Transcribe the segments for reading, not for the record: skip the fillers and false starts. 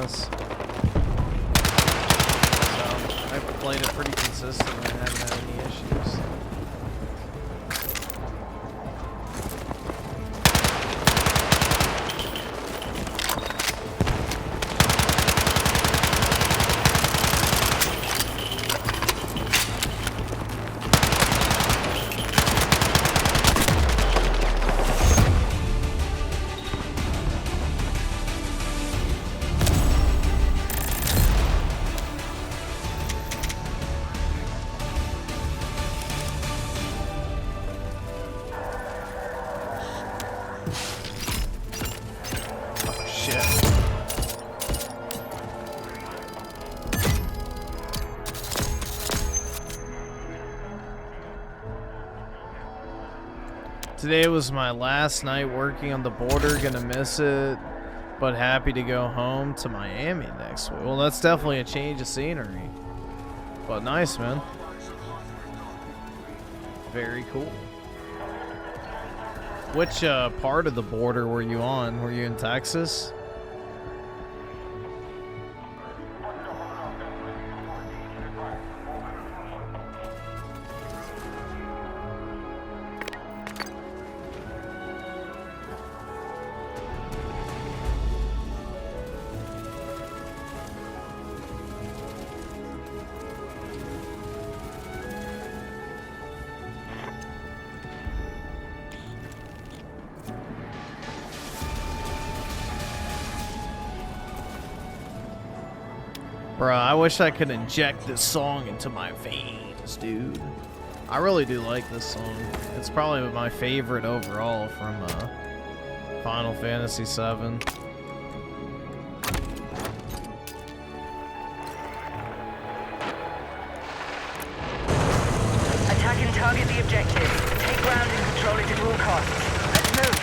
this. So I've played it pretty consistently and haven't had any issues. Today was my last night working on the border, gonna miss it, but happy to go home to Miami next week. Well, that's definitely a change of scenery, but nice, man. Very cool. Which part of the border were you on? Were you in Texas? Bruh, I wish I could inject this song into my veins, dude. I really do like this song. It's probably my favorite overall from Final Fantasy VII. Attack and target the objective. Take ground and control it at all costs. Let's move.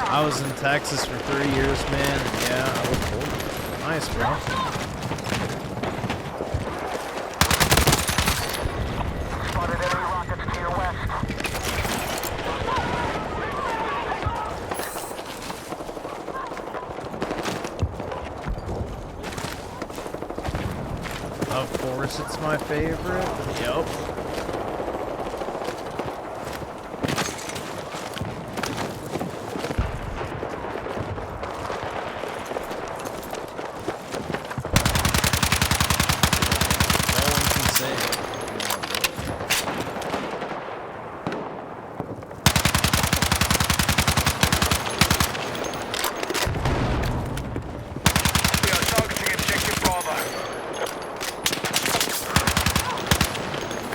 I was in Texas for 3 years, man. Yeah, I was cool. Nice, bro. Spotted enemy rockets to your west. Of course, it's my favorite. Yup.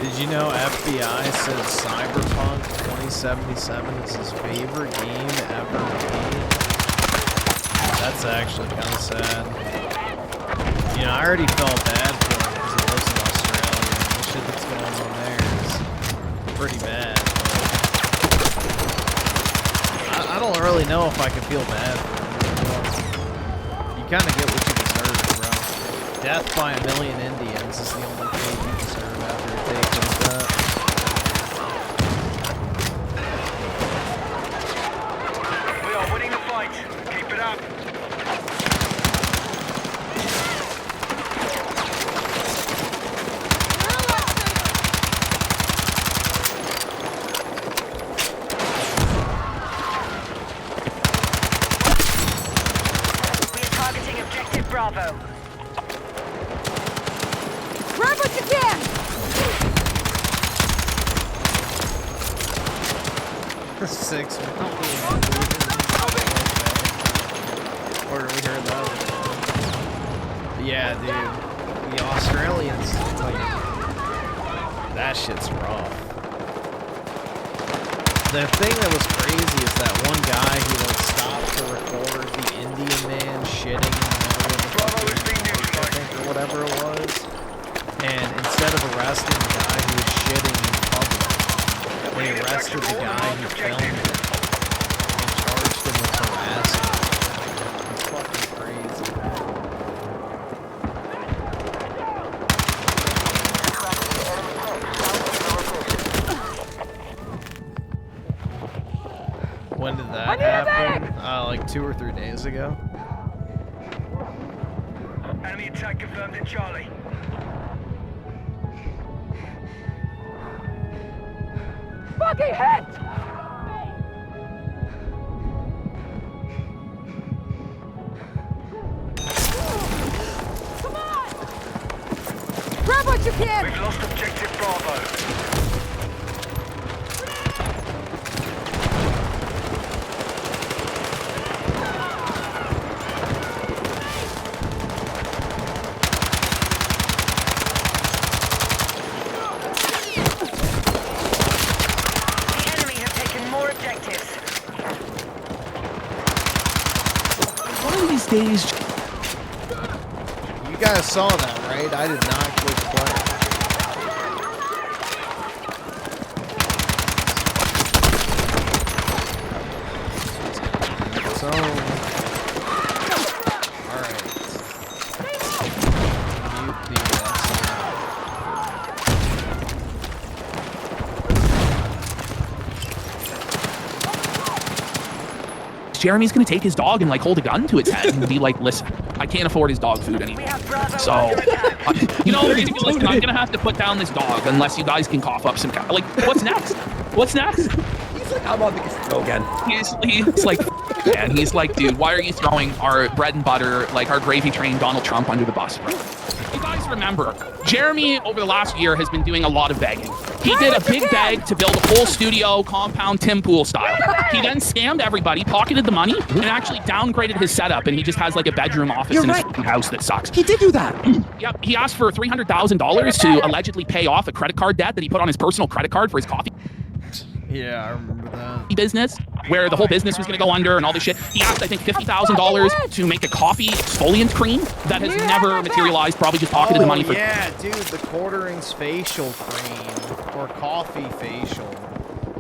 Did you know FBI says Cyberpunk 2077 is his favorite game ever made? That's actually kind of sad. You know, I already felt bad for him because he lives in Australia. The shit that's going on there is pretty bad. I don't really know if I can feel bad for him. You kind of get what you deserve, bro. Death by a million Indians is the only thing you deserve after a take like that. We are winning the fight. Keep it up. We are targeting objective Bravo. Grab what you can! Six. Where did we hear that? Yeah, dude. The Australians, like, that shit's rough. The thing that was crazy is that one guy who like stopped to record the Indian man shitting in the middle of the fucking, I think, or whatever it was. And instead of arresting the guy who was shitting in public, They arrested the guy who filmed it and charged him with harassment. It's fucking crazy. When did that happen? Like 2 or 3 days ago. Enemy attack confirmed at Charlie. Fucking hit! Come on! Grab what you can! We've lost objective Bravo. The enemy have taken more objectives. One of these days, You guys saw that, right? I did not click play. So, all right. Mute the Jeremy's gonna take his dog and like hold a gun to its head and be like, "Listen, I can't afford his dog food We anymore. have Bravo So, under attack. you know, listen, I'm gonna have to put down this dog unless you guys can cough up some like, what's next? What's next?" He's like, I'm on the casino again. He's like, man, he's like, dude, why are you throwing our bread and butter, like our gravy train Donald Trump under the bus, bro? You guys remember, Jeremy over the last year has been doing a lot of begging. He did a big beg to build a whole studio compound Tim Pool style. He then scammed everybody, pocketed the money, and actually downgraded his setup, and he just has like a bedroom office You're in his right. fucking house that sucks. He did do that. Yep, he asked for $300,000 to allegedly pay off a credit card debt that he put on his personal credit card for his coffee Yeah, I remember that. business, where the whole business was going to go under and all this shit. He asked, I think, $50,000 to make a coffee exfoliant cream that has never materialized, probably just pocketed the money for. Yeah, dude, the quarterings facial cream or coffee facial,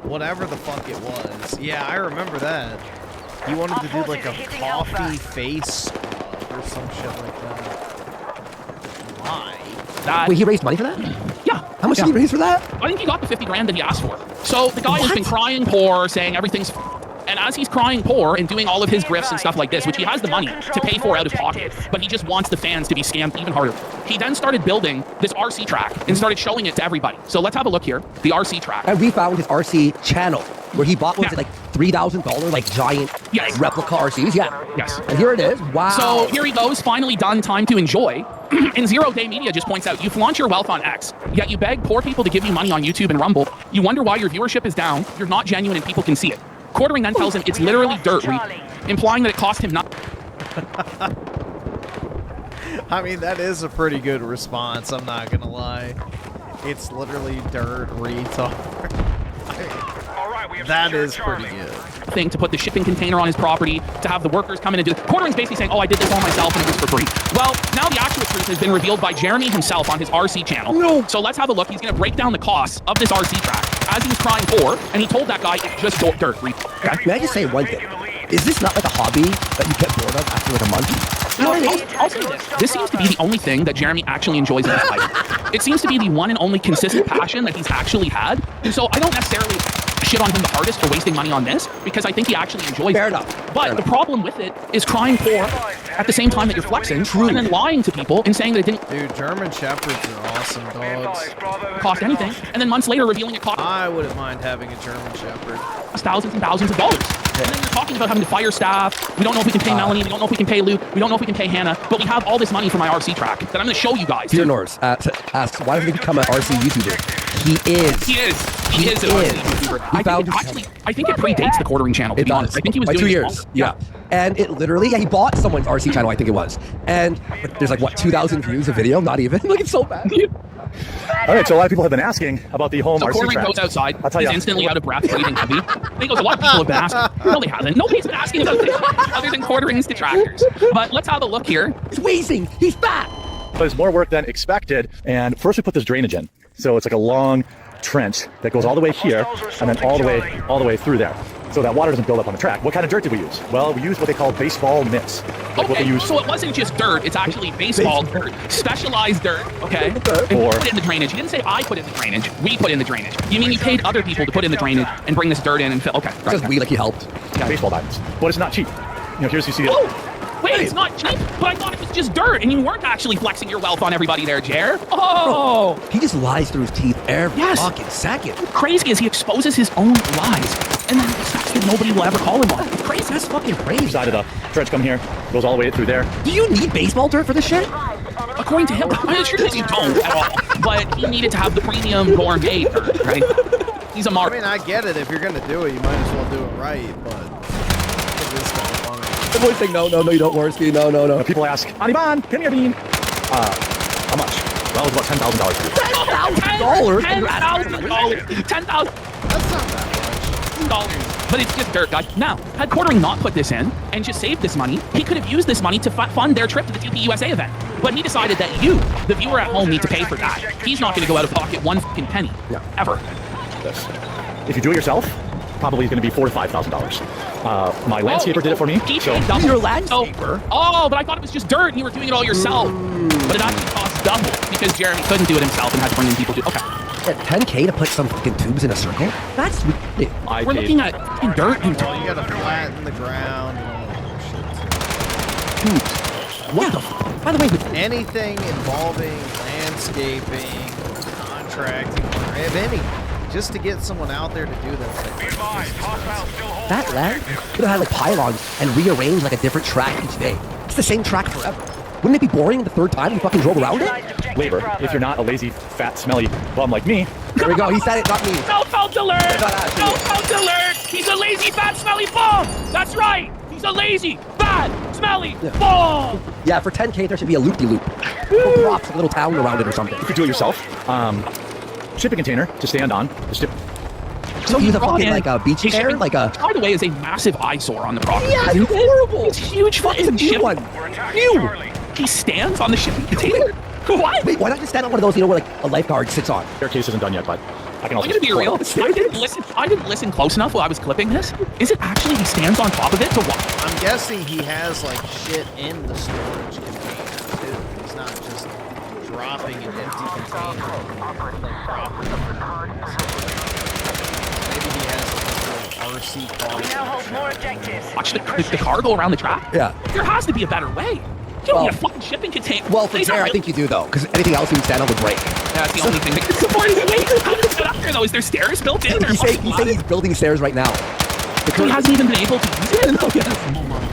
whatever the fuck it was. Yeah, I remember that. He wanted to do like a coffee face scrub or some shit like that. Why? That. Wait, he raised money for that? Yeah. How much yeah. did he raise for that? I think he got the 50 grand that he asked for. So the guy has been crying poor, saying everything's. And as he's crying poor and doing all of his grifts and stuff like this, which he has the money to pay for out of pocket, but he just wants the fans to be scammed even harder. He then started building this RC track and started showing it to everybody. So let's have a look here. The RC track. And we found his RC channel where he bought ones Yeah. at like $3,000, like giant Yes. replica RCs. Yeah. Yes. And here it is. Wow. So here he goes, finally done, time to enjoy. And Zero Day Media just points out, you flaunt your wealth on X, yet you beg poor people to give you money on YouTube and Rumble. You wonder why your viewership is down, you're not genuine and people can see it. Quartering then tells him it's literally dirt, implying that it cost him nothing. I mean, that is a pretty good response, I'm not gonna lie. It's literally dirt retard. All right, we have That secured is pretty Charlie. good. Thing to put the shipping container on his property, to have the workers come in and do it. Quartering's basically saying, oh, I did this all myself and it was for free. Well, now the actual truth has been revealed by Jeremy himself on his RC channel. No. So let's have a look. He's going to break down the costs of this RC track as he was crying poor, and he told that guy it's just dirt. Okay? May I just say one thing? Is this not like a hobby that you get bored of after like a month? You know what I mean? I'll say this. This seems to be the only thing that Jeremy actually enjoys in his life. It seems to be the one and only consistent passion that he's actually had. And so I don't necessarily shit on him the hardest for wasting money on this, because I think he actually enjoys Fair it. enough. But the problem with it is crying poor at the same time that you're flexing, and then lying to people and saying that it didn't Dude, German Shepherds are awesome Be dogs. advised, Bravo has cost been anything, lost. and then months later revealing it cost I wouldn't mind having a German Shepherd. thousands and thousands of dollars. And then you're talking about having to fire staff. We don't know if we can pay Melanie. We don't know if we can pay Lou. We don't know if we can pay Hannah. But we have all this money for my RC track that I'm going to show you guys. Peter Norris asks, why doesn't he become an RC YouTuber? He is. He is an RC YouTuber. I think it predates the Quartering channel, to It be honest. does. I think he was by doing 2 it years. longer. Yeah. And it literally, he bought someone's RC channel, I think it was. And there's like, what, 2,000 views a video? Not even. Like, it's so bad. All right, so a lot of people have been asking about the home So RC Quartering track. goes outside. I'll tell He's you. instantly out of breath, breathing heavy. He goes, a lot of people have been asking. No, they haven't. Nobody's been asking about this other than Quartering's detractors. But let's have a look here. He's wheezing. He's fat. There's more work than expected, and first we put this drainage in. So it's like a long trench that goes all the way here and then all the way through there. So that water doesn't build up on the track. What kind of dirt did we use? Well, we used what they call baseball mix. Like what they Okay, use. so it wasn't just dirt, it's actually baseball dirt. Specialized dirt, okay? And Or- put it in the drainage. You didn't say I put in the drainage. We put in the drainage. You mean you paid other people to put in the drainage and bring this dirt in and fill? Okay, right. Because we, like, he helped. baseball diamonds. But it's not cheap. You know, here's you see it. Oh, wait, it's not cheap, but I thought it was just dirt, and you weren't actually flexing your wealth on everybody there, Jer. Oh, He just lies through his teeth every Yes. fucking second. crazy is he exposes his own lies, and then expects that nobody will ever call him on. Crazy. That's fucking crazy. Side of the trench come here, goes all the way through there. Do you need baseball dirt for this shit? According to him, I'm sure that you don't at all, but he needed to have the premium gourmet dirt, right? He's a I mark. mean, I get it. If you're gonna do it, you might as well do it right. But it is kind of funny. The boys saying, no, you don't, Worski. No. People ask, Aniban, give me a bean. How much? Well, it was about $10,000 for you. $10,000? $10,000. That's not that much. But it's just dirt, guys. Now, had Quartering not put this in and just saved this money, he could have used this money to fund their trip to the TP USA event. But he decided that you, the viewer at home, need to pay for that. He's not going to go out of pocket one fucking penny. Yeah. Ever. This. If you do it yourself, probably going to be $4,000 to $5,000. My landscaper did it for me. He So paid double. Your landscaper? Oh, but I thought it was just dirt and you were doing it all yourself. But it actually cost double because Jeremy couldn't do it himself and had to bring in people to. Okay. Yeah, 10K to put some fucking tubes in a circle? That's ridiculous. I We're paid looking at fucking dirt and Well, you gotta flatten the ground and all that shit. Tubes. What the fuck? By the way, with Anything involving landscaping, contracting, or if any, just to get someone out there to do that. Be advised, hostiles still hold that land, could have had like pylons and rearranged like a different track each day. It's the same track forever. Wouldn't it be boring the third time you fucking drove around it? labor. If you're not a lazy, fat, smelly bum like me, There we go. He said it, not me. Self-help alert! not us. Self-help alert! He's a lazy, fat, smelly bum! That's right! He's a lazy, fat, smelly bum! Yeah, for 10K there should be a loop-de-loop. Little props, a little town around it or something. you could do it yourself. Shipping container to stand on. The ship. So use a brought fucking in like a beach his chair, shipping- like a. By the way, is a massive eyesore on the property. Yeah, it's horrible. It's huge It's a fucking new ship. one. We're attacking Ew! Charlie. He stands on the shipping container. What? Wait, why not just stand on one of those? You know where like a lifeguard sits on? Staircase isn't done yet, but I can also. I'm gonna be real. I didn't listen close enough while I was clipping this. Is it actually he stands on top of it to watch? I'm guessing he has like shit in the storage container too. He's not just dropping an empty container. Like properly. Maybe he has like a little RC car. We now hold more objectives. Watch the car go around the track? Yeah. There has to be a better way. You don't Well- need a fucking shipping container. Well, for These there, are I think you do though, because anything else you would stand on would break. That's the only thing that can support it. Wait, how did it get up there though? Is there stairs built in? Or He's saying he's building stairs right now. he hasn't even been able to use it? Oh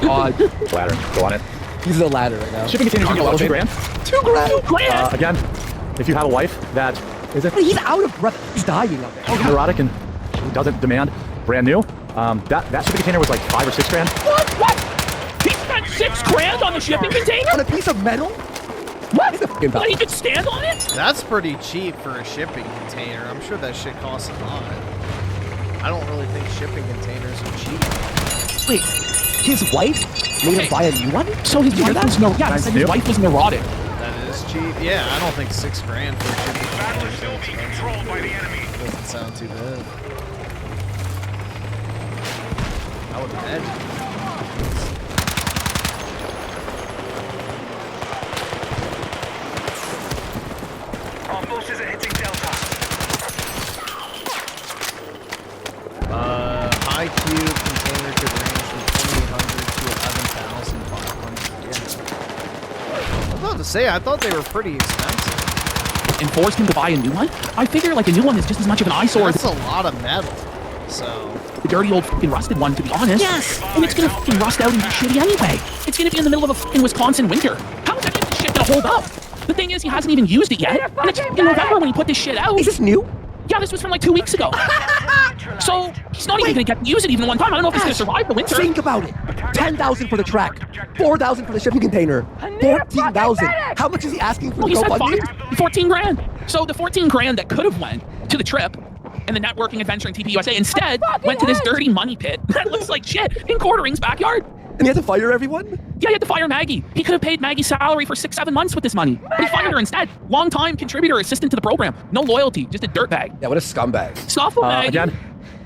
my god. Ladder. Go on it. He's a ladder right now. Shipping containers are about $2,000. $2,000. Again, if you have a wife that is Wait, he's out of breath. He's dying out there. neurotic and doesn't demand brand new, that shipping container was like $5,000 or $6,000. What? He spent $6,000 on the shipping container? On a piece of metal? What? He's a fucking But he bastard. could stand on it? That's pretty cheap for a shipping container. I'm sure that shit costs a lot. I don't really think shipping containers are cheap. Wait, his wife made him buy a new one? So his wife was Nice his new. wife was neurotic. That is cheap. Yeah, I don't think $6,000 for a shipping Battle container is still being is controlled by the enemy. doesn't sound too bad. I would imagine. Our forces are hitting Delta. High cube container could range from 2,800 to 11,500. Yeah. I was about to say, I thought they were pretty expensive. And forced him to buy a new one? I figure like a new one is just as much of an eyesore as That's a lot of metal. So, the dirty old fucking rusted one, to be honest. Yes! And it's gonna fucking rust out and be shitty anyway. It's gonna be in the middle of a fucking Wisconsin winter. How is any of this shit gonna hold up? The thing is, he hasn't even used it yet. And it's in November when he put this shit out. Is this new? Yeah, this was from like 2 weeks ago. So, he's not even gonna get to use it even one time. I don't know if he's gonna survive the winter. Think about it. 10,000 for the track, 4,000 for the shipping container, 14,000. How much is he asking for Well, he the said GoFundMe? 14 grand. So the 14 grand that could have went to the trip and the networking adventure in TP USA instead went to this dirty money pit that looks like shit in Quartering's backyard. And he had to fire everyone? Yeah, he had to fire Maggie. He could have paid Maggie's salary for 6-7 months with this money, but he fired her instead. Long-time contributor, assistant to the program. No loyalty, just a dirtbag. Yeah, what a scumbag. Scuffle, Maggie. Again,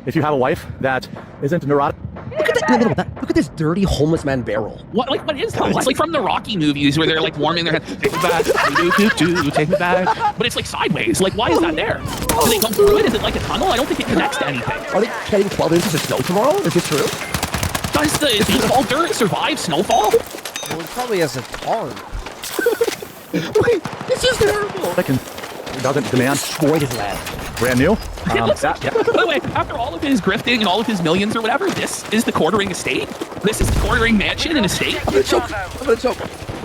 if you have a wife that isn't neurotic, Look at that. Look at this dirty homeless man barrel. What is that? It's like from the Rocky movies where they're like warming their head. Take me back, take me back. But it's like sideways. Like, why is that there? Do they go through it? Is it like a tunnel? I don't think it connects to anything. Are they getting 12 inches of snow tomorrow? Is this true? Does the baseball dirt survive snowfall? Well, it probably has a tarp. Wait, this is terrible. can doesn't demand Destroyed his land. brand new. It looks That- yeah. By the way, after all of his grifting and all of his millions or whatever, this is the quartering estate? This is the quartering mansion and estate? I'm gonna choke.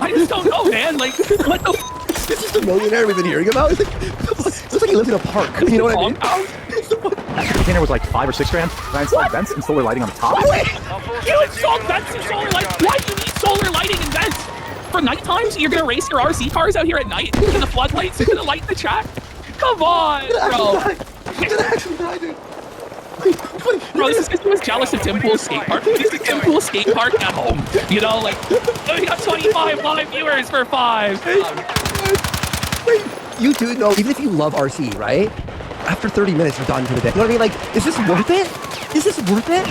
I just don't know, man. Like, what the This is the millionaire we've been hearing about. It's like he lives in a park. You know what I mean? compound? That container was like 5 or 6 grand. And I installed vents and solar lighting on the top. You installed vents and solar lighting. Why do you need solar lighting and vents? For night times, you're gonna race your RC cars out here at night, and the floodlights are gonna light the track. Come on, bro. Bro, this is because he was jealous of Tim Pool's skate park. He's the Tim Pool skate park at home. You know, like, oh, we got 25 live viewers for 5. Wait, you do know, even if you love RC, right? After 30 minutes, you're done for the day. You know what I mean? Like, is this worth it? Is this worth it?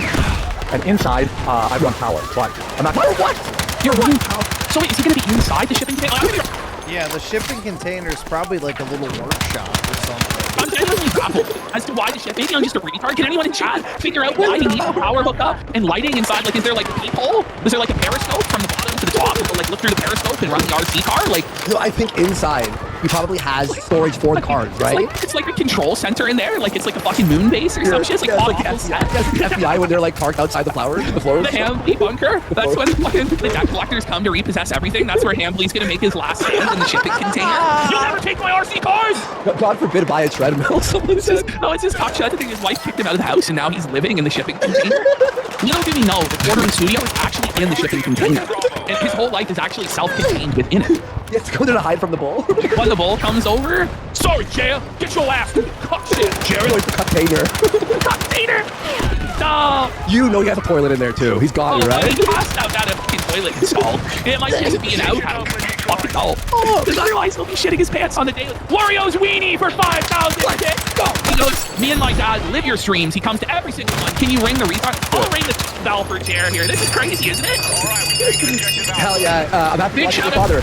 And inside, I run power. But I'm not. What? You're running power. So wait, is he gonna be inside the shipping container? Yeah, the shipping container is probably like a little workshop or something. I'm genuinely baffled as to why the ship. Maybe I'm just a retard. Can anyone in chat figure out why he needs a power hookup and lighting inside? Like, is there like a peephole? Is there like a periscope from the bottom to the top? To like look through the periscope and run the RC car? Like, No, I think inside, he probably has storage for the cars, right? It's like a control center in there. Like it's like a fucking moon base or some shit. It's like, Yeah, pod it's like awful the set. FBI when they're like parked outside the flowers, the floors. The Hambley bunker. That's when fucking the debt collectors come to repossess everything. That's where Hambley's gonna make his last stand in the shipping container. You'll never take my RC cars! God forbid buy a treadmill, someone said. No, it's his cockshot. I think his wife kicked him out of the house and now he's living in the shipping container. Little do we know, the quartering studio is actually in the shipping container. And his whole life is actually self-contained within it. He has to go there to hide from the bull. When the bull comes over, sorry, Jaya, get your ass to the cock shit, Jerry. Like the container. Container! No! You know he has a toilet in there too. He's got you, right? He has to have that fucking toilet installed. It might just be an outhouse. Fucking hell. Because otherwise he'll be shitting his pants on the day. Wario's weenie for 5,000. Go. He goes, me and my dad live your streams. He comes to every single one. Can you ring the retard? I'll ring the bell for Jer here. This is crazy, isn't it? Hell yeah. I'm happy to Big watch your shout out. father.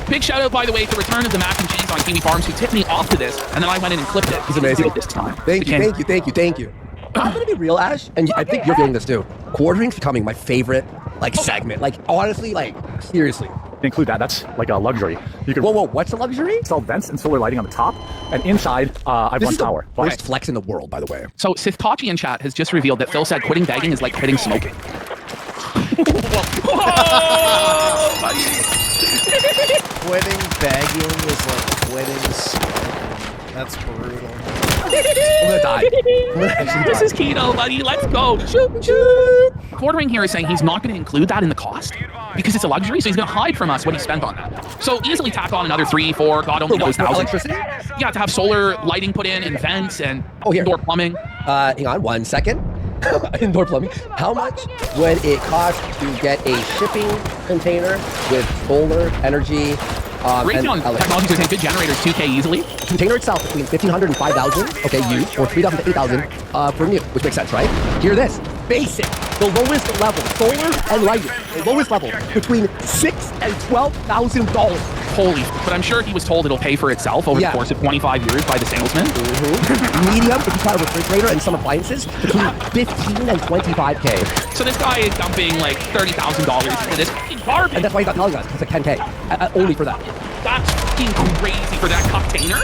Big shout out, by the way, to Return of the Mac and Cheese on Kiwi Farms, who tipped me off to this, and then I went in and clipped it. He's amazing. This time. Thank you. I'm gonna be real, Ash, and I think you're feeling this too. Quartering's becoming my favorite, like, segment. Like, honestly, like, seriously. Include that. That's like a luxury. You can Whoa, what's a luxury? install vents and solar lighting on the top. And inside, I This run is the power. But worst flex in the world, by the way. So Sithtachi in chat has just revealed that Phil said quitting begging is like quitting smoking. Whoa, buddy. Quitting begging is like quitting smoking. That's brutal. I'm gonna die. I'm gonna actually This die. is keto, buddy. Let's go. Shoot, shoot. Quartering here is saying he's not going to include that in the cost because it's a luxury, so he's going to hide from us what he spent on that. So easily tack on another 3, 4, God only knows For thousands. electricity? Yeah, to have solar lighting put in and vents and Oh, here. indoor plumbing. Hang on 1 second. Indoor plumbing. How much would it cost to get a shipping container with solar energy and Raytheon electricity? Technologies are saying good generators 2K easily. Container itself between 1,500 and 5,000, okay, used, or 3,000 to 8,000 for new, which makes sense, right? Hear this. Basic, the lowest level, solar and lighting, the lowest level, between $6,000 and $12,000. Holy, but I'm sure he was told it'll pay for itself over Yeah. the course of 25 years by the salesman. Medium, if you got a refrigerator and some appliances, between 15 and 25K. So this guy is dumping like $30,000 into this fucking garbage. And that's why he's not telling us, it's like 10K, only for that. That's fucking crazy for that container.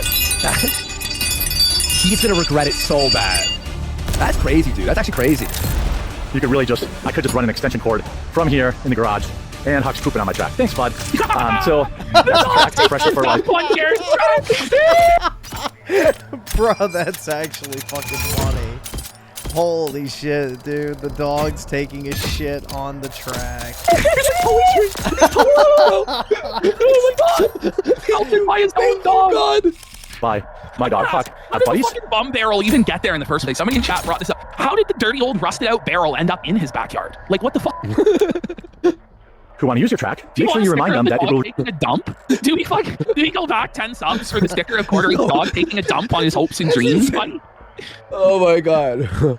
He's gonna regret it so bad. That's crazy, dude. That's actually crazy. you could really just, I could just run an extension cord from here in the garage. And Huck's pooping on my track. Thanks, bud. So that's track pressure for like. One Jared's track. Bro, that's actually fucking funny. Holy shit, dude. The dog's taking a shit on the track. Oh my god! Helped by his own dog. By my dog, Huck. How did the Buddies. fucking bum barrel even get there in the first place? Somebody in chat brought this up. How did the dirty old rusted out barrel end up in his backyard? Like, what the fuck? who want to use your track, Do make sure you want a remind sticker them of that the it will. dog taking a dump? Do we go back 10 subs for the sticker of Cordery's dog taking a dump on his hopes and dreams, buddy? Oh my god.